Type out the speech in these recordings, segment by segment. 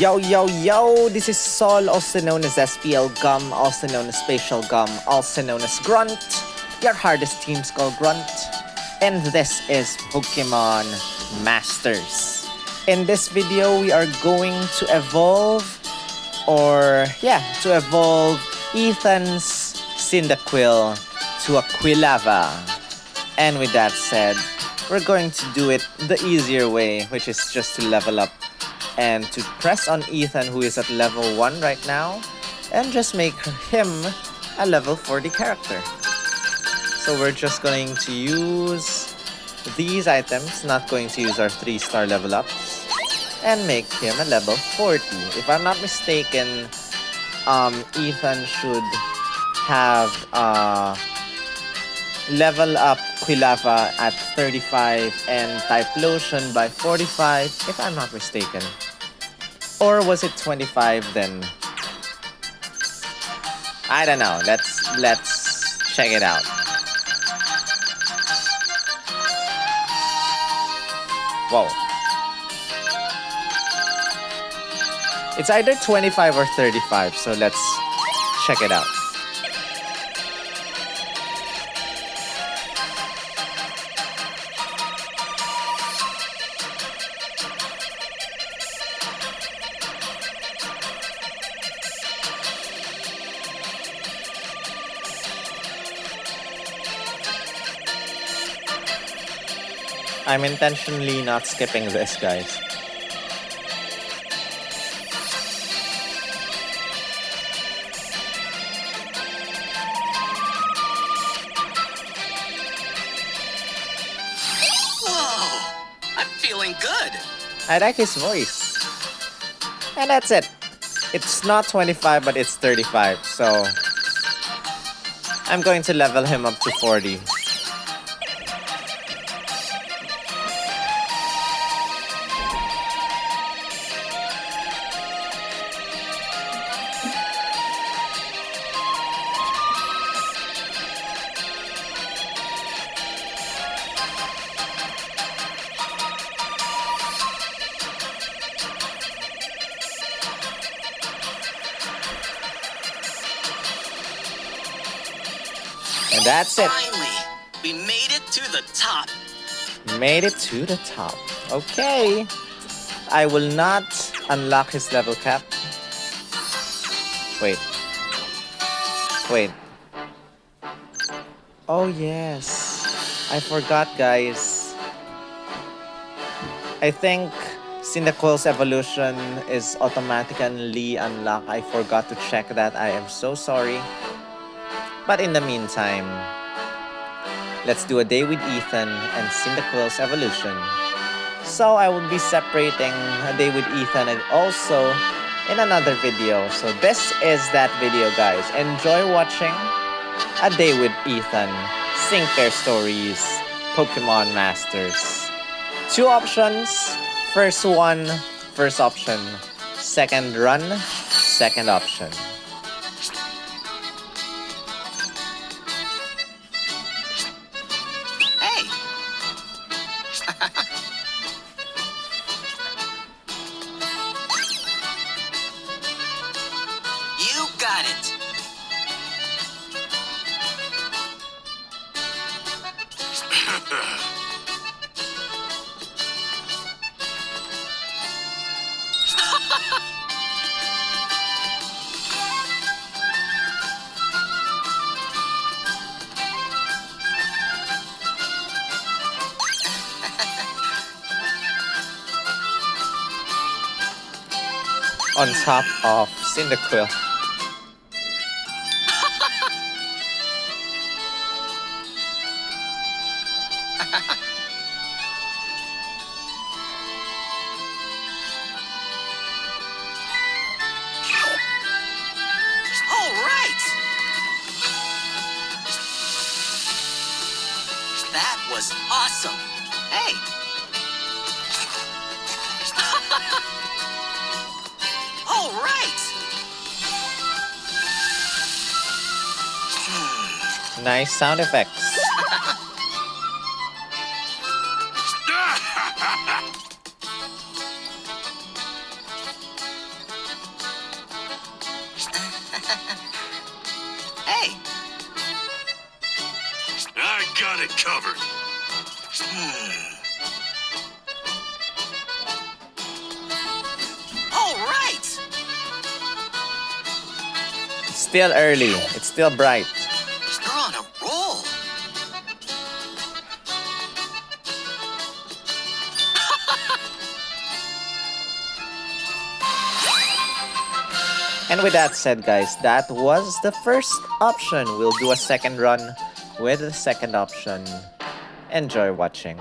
Yo, yo, yo, this is Sol, also known as SPL Gum, also known as Spatial Gum, also known as Grunt, your hardest team skull Grunt, and this is Pokemon Masters. In this video, we are going to evolve Ethan's Cyndaquil to a Quilava. And with that said, we're going to do it the easier way, which is just to level up and to press on Ethan, who is at level 1 right now, and just make him a level 40 character. So we're just going to use these items, not going to use our 3-star level ups, and make him a level 40. If I'm not mistaken, Ethan should have level up Quilava at 35 and Typhlosion by 45, if I'm not mistaken. Or was it 25 then? I don't know. Let's check it out. Whoa. It's either 25 or 35, so let's check it out. I'm intentionally not skipping this, guys. Whoa! I'm feeling good! I like his voice. And that's it. It's not 25, but it's 35, so I'm going to level him up to 40. And that's it. Finally, we made it to the top. Made it to the top. Okay. I will not unlock his level cap. Wait. Oh, yes. I forgot, guys. I think Cyndaquil's evolution is automatically unlocked. I forgot to check that. I am so sorry. But in the meantime, let's do a day with Ethan and Cyndaquil's evolution. So I will be separating a day with Ethan and also in another video. So this is that video, guys. Enjoy watching a day with Ethan, Sync Their Stories, Pokemon Masters. 2 options. First one, first option. Second run, second option. Hey! You got it! On top of Cyndaquil. All right! That was awesome! Hey! All right! Nice sound effects. got it covered. All right. It's still early. It's still bright. You're on a roll. And with that said, guys, that was the first option. We'll do a second run with the second option. Enjoy watching.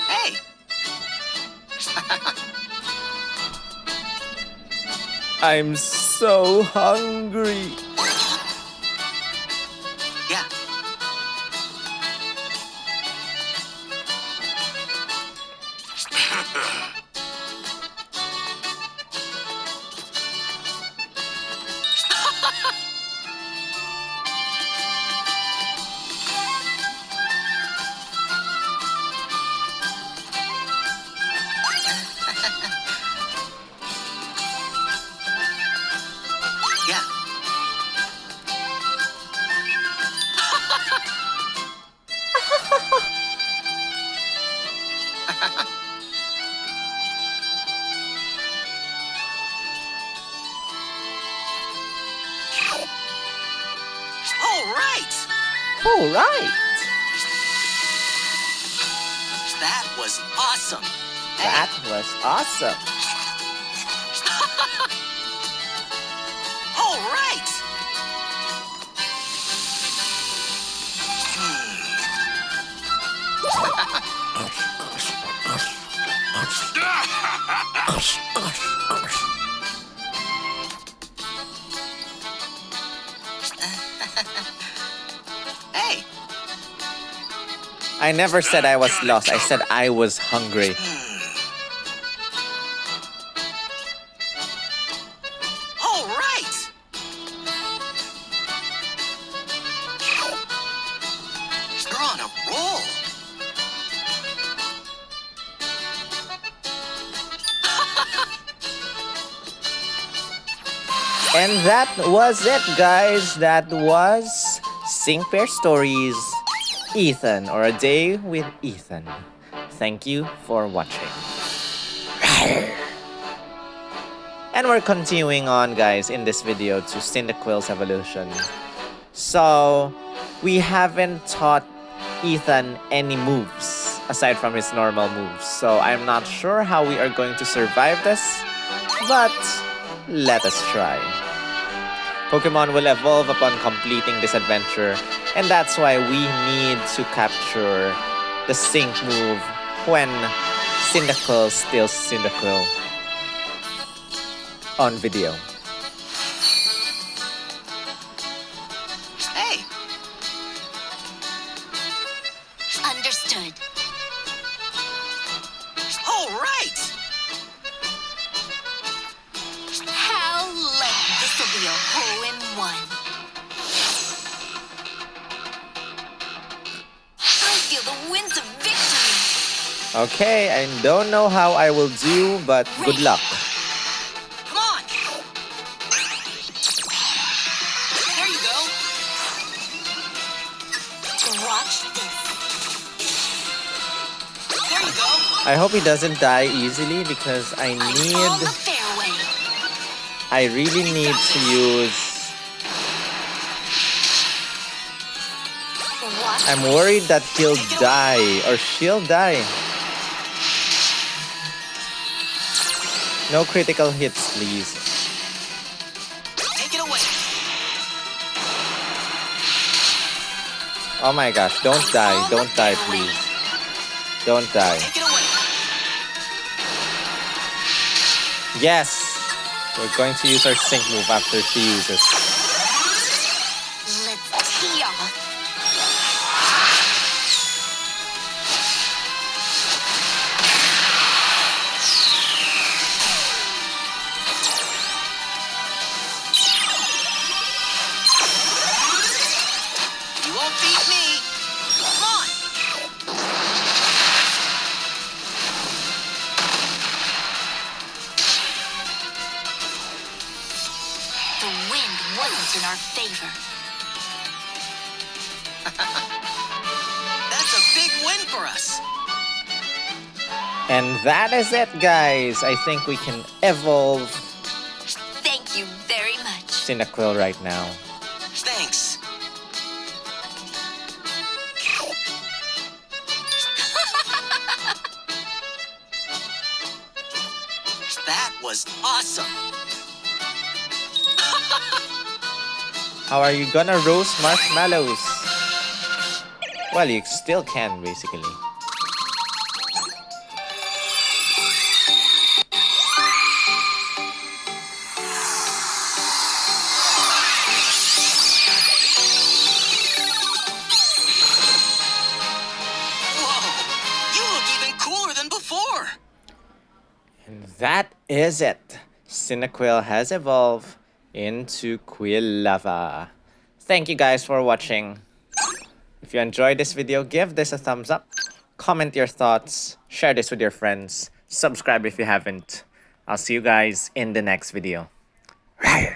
Hey. I'm so hungry. Yeah. Yeah. All right. All right. That was awesome. Hey. That was awesome. All right. Hey. I never said I was lost. I said I was hungry. All right. You're on a roll. And that was it, guys. That was Sing Pair Stories, Ethan, or A Day with Ethan. Thank you for watching. And we're continuing on, guys, in this video to Cyndaquil's evolution. So, we haven't taught Ethan any moves aside from his normal moves. So, I'm not sure how we are going to survive this, but let us try. Pokemon will evolve upon completing this adventure, and that's why we need to capture the sync move when Cyndaquil steals Cyndaquil on video. Hey. Understood. All right. How late this will be a hole-in-one. I feel the winds of victory. Okay, I don't know how I will do, but good luck. Come on. There you go. Watch this. There you go. I hope he doesn't die easily because I'm on the fairway. I really need to use... Watch I'm worried that he'll die or she'll die. No critical hits, please. Take it away. Oh my gosh, don't die. Don't die, please. Don't die. Take it away. Yes! We're going to use our sync move after she uses. Let's tee off. You won't beat me. Come on. wasn't in our favor. That's a big win for us. And that is it, guys. I think we can evolve Thank you very much. Cyndaquil right now. Thanks. That was awesome. How are you gonna roast marshmallows? Well, you still can, basically. Whoa! You look even cooler than before. And that is it. Cyndaquil has evolved into Quillava. Thank you guys for watching. If you enjoyed this video, give this a thumbs up. Comment your thoughts. Share this with your friends. Subscribe if you haven't. I'll see you guys in the next video. Rawr.